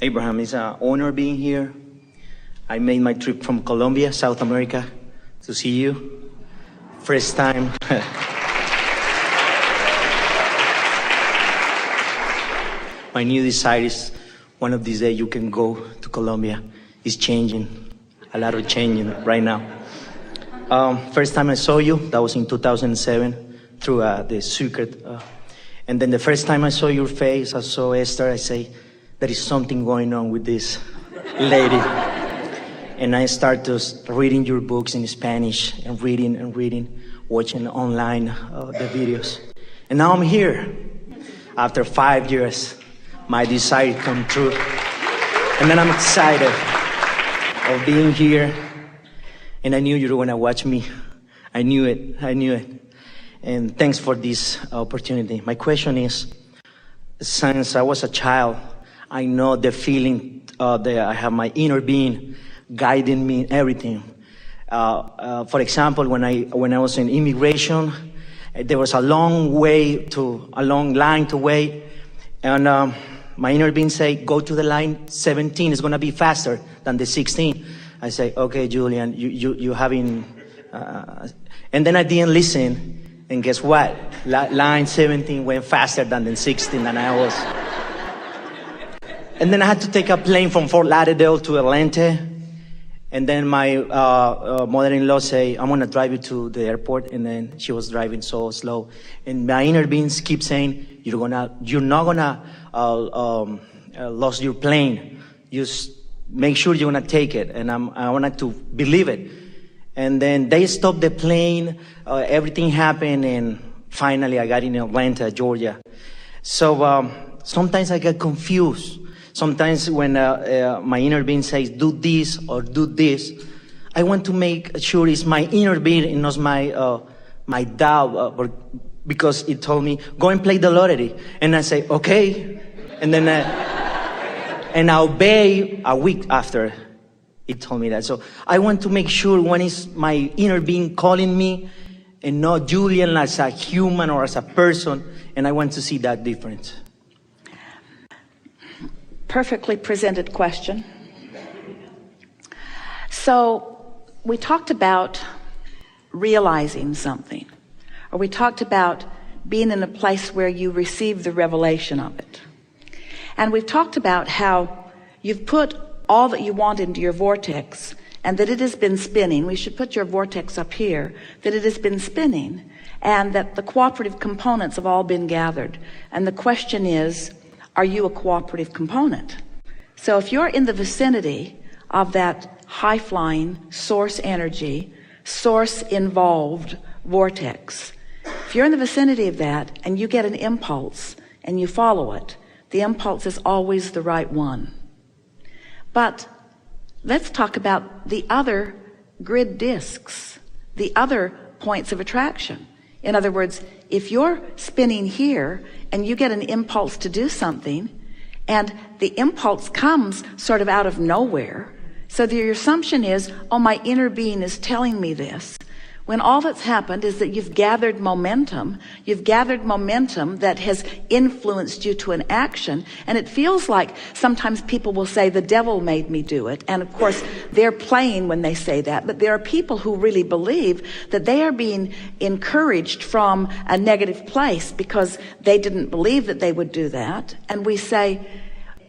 Abraham, it's an honor being here. I made my trip from Colombia, South America, to see you. First time. My new desire is one of these days you can go to Colombia. It's changing, a lot of changing right now. First time I saw you, that was in 2007 through the circuit. And then the first time I saw your face, I saw Esther, I say, there is something going on with this lady. And I started reading your books in Spanish and reading, watching online the videos. And now I'm here. After 5 years, my desire come true. And then I'm excited of being here. And I knew you were going to watch me. I knew it. And thanks for this opportunity. My question is, since I was a child, I know the feeling that I have my inner being guiding me in everything. For example, when I was in immigration, there was a long line to wait. And my inner being say, go to the line 17. It's going to be faster than the 16. I say, okay, Julian, you having... and then I didn't listen. And guess what? Line 17 went faster than the 16 than I was. And then I had to take a plane from Fort Lauderdale to Atlanta. And then my mother-in-law say, I'm going to drive you to the airport. And then she was driving so slow. And my inner beings keep saying, you're not going to lose your plane. Just make sure you're going to take it. And I wanted to believe it. And then they stopped the plane. Everything happened. And finally, I got in Atlanta, Georgia. So sometimes I get confused. Sometimes when my inner being says, do this or do this, I want to make sure it's my inner being and not my doubt, because it told me, go and play the lottery. And I say, okay. And then and I obey a week after it told me that. So I want to make sure when it's my inner being calling me and not Julian as a human or as a person. And I want to see that difference. Perfectly presented question. So we talked about realizing something, or we talked about being in a place where you receive the revelation of it. And we've talked about how you've put all that you want into your vortex and that it has been spinning. We should put your vortex up here, that it has been spinning and that the cooperative components have all been gathered. And the question is, are you a cooperative component? So if you're in the vicinity of that high-flying source energy, source-involved vortex, if you're in the vicinity of that and you get an impulse and you follow it, the impulse is always the right one. But let's talk about the other grid disks, the other points of attraction. In other words, if you're spinning here and you get an impulse to do something and the impulse comes sort of out of nowhere, so your assumption is, oh, my inner being is telling me this, when all that's happened is that you've gathered momentum that has influenced you to an action. And it feels like sometimes people will say the devil made me do it. And of course they're playing when they say that, but there are people who really believe that they are being encouraged from a negative place because they didn't believe that they would do that. And we say,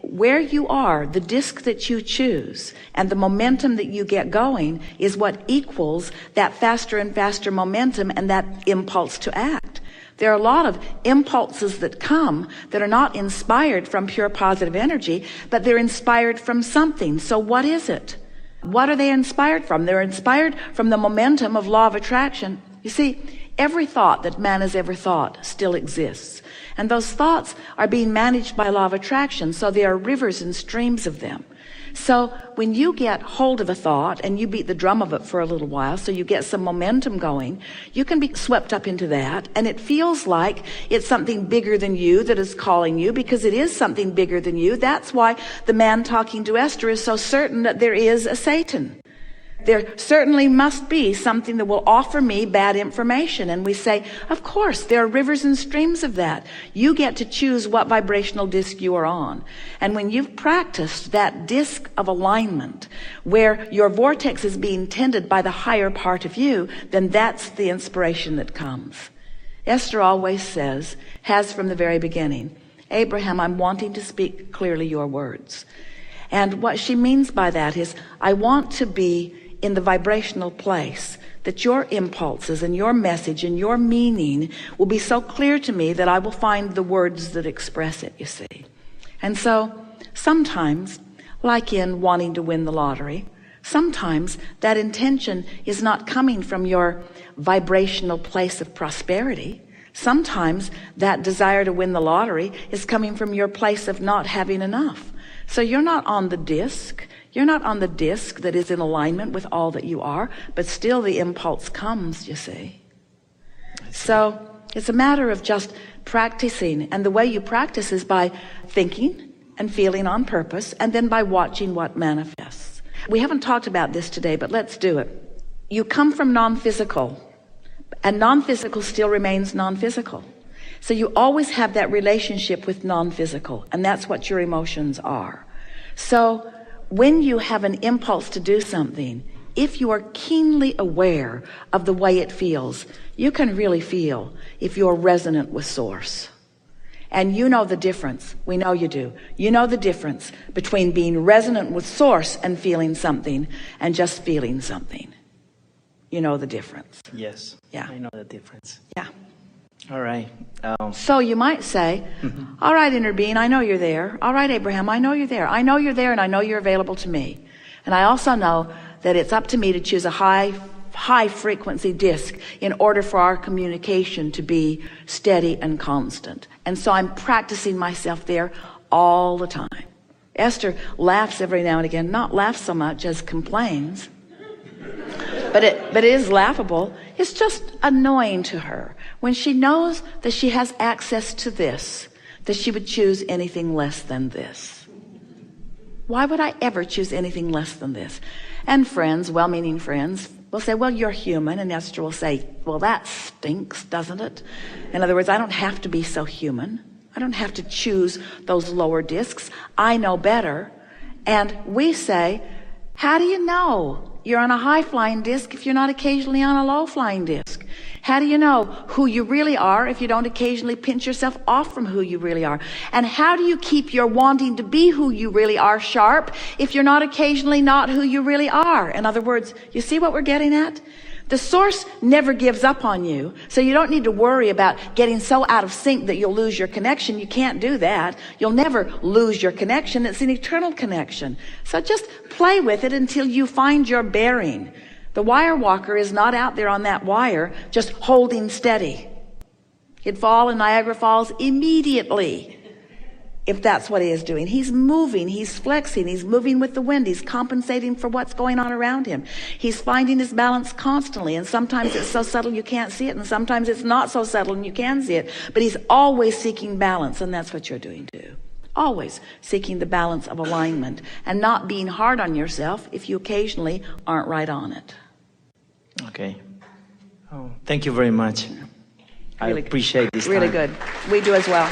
where you are, the disc that you choose and the momentum that you get going is what equals that faster and faster momentum and that impulse to act. There are a lot of impulses that come that are not inspired from pure positive energy, but they're inspired from something. So what is it? What are they inspired from? They're inspired from the momentum of law of attraction. You see, every thought that man has ever thought still exists. And those thoughts are being managed by law of attraction, so there are rivers and streams of them. So when you get hold of a thought and you beat the drum of it for a little while, so you get some momentum going, you can be swept up into that, and it feels like it's something bigger than you that is calling you, because it is something bigger than you. That's why the man talking to Esther is so certain that there is a Satan. There certainly must be something that will offer me bad information. And we say, of course, there are rivers and streams of that. You get to choose what vibrational disc you are on. And when you've practiced that disc of alignment, where your vortex is being tended by the higher part of you, then that's the inspiration that comes. Esther always says, has from the very beginning, Abraham, I'm wanting to speak clearly your words. And what she means by that is, I want to be in the vibrational place that your impulses and your message and your meaning will be so clear to me that I will find the words that express it, you see. And so sometimes, like in wanting to win the lottery, sometimes that intention is not coming from your vibrational place of prosperity. Sometimes that desire to win the lottery is coming from your place of not having enough. So you're not on the disc. You're not on the disc that is in alignment with all that you are, but still the impulse comes, you see. So it's a matter of just practicing. And the way you practice is by thinking and feeling on purpose, and then by watching what manifests. We haven't talked about this today, but let's do it. You come from non-physical, and non-physical still remains non-physical. So you always have that relationship with non-physical, and that's what your emotions are. So when you have an impulse to do something, if you are keenly aware of the way it feels, you can really feel if you're resonant with source. And you know the difference. We know you do. You know the difference between being resonant with source and feeling something and just feeling something. You know the difference. Yes. Yeah. I know the difference. Yeah. All right. So you might say, all right, inner being, I know you're there. All right, Abraham, I know you're there. I know you're there, and I know you're available to me. And I also know that it's up to me to choose a high frequency disc in order for our communication to be steady and constant. And so I'm practicing myself there all the time. Esther laughs every now and again, not laughs so much as complains. But it is laughable. It's just annoying to her when she knows that she has access to this, that she would choose anything less than this. Why would I ever choose anything less than this? And friends, well-meaning friends, will say, well, you're human. And Esther will say, well, that stinks, doesn't it? In other words, I don't have to be so human. I don't have to choose those lower discs. I know better. And we say, how do you know you're on a high-flying disc if you're not occasionally on a low-flying disc? How do you know who you really are if you don't occasionally pinch yourself off from who you really are? And how do you keep your wanting to be who you really are sharp if you're not occasionally not who you really are? In other words, you see what we're getting at? The source never gives up on you, so you don't need to worry about getting so out of sync that you'll lose your connection. You can't do that. You'll never lose your connection. It's an eternal connection. So just play with it until you find your bearing. The wire walker is not out there on that wire just holding steady. He'd fall in Niagara Falls immediately if that's what he is doing. He's moving, he's flexing, he's moving with the wind, he's compensating for what's going on around him. He's finding his balance constantly, and sometimes it's so subtle you can't see it, and sometimes it's not so subtle and you can see it, but he's always seeking balance, and that's what you're doing too. Always seeking the balance of alignment and not being hard on yourself if you occasionally aren't right on it. Okay. Oh, thank you very much. I appreciate this time. Really good. We do as well.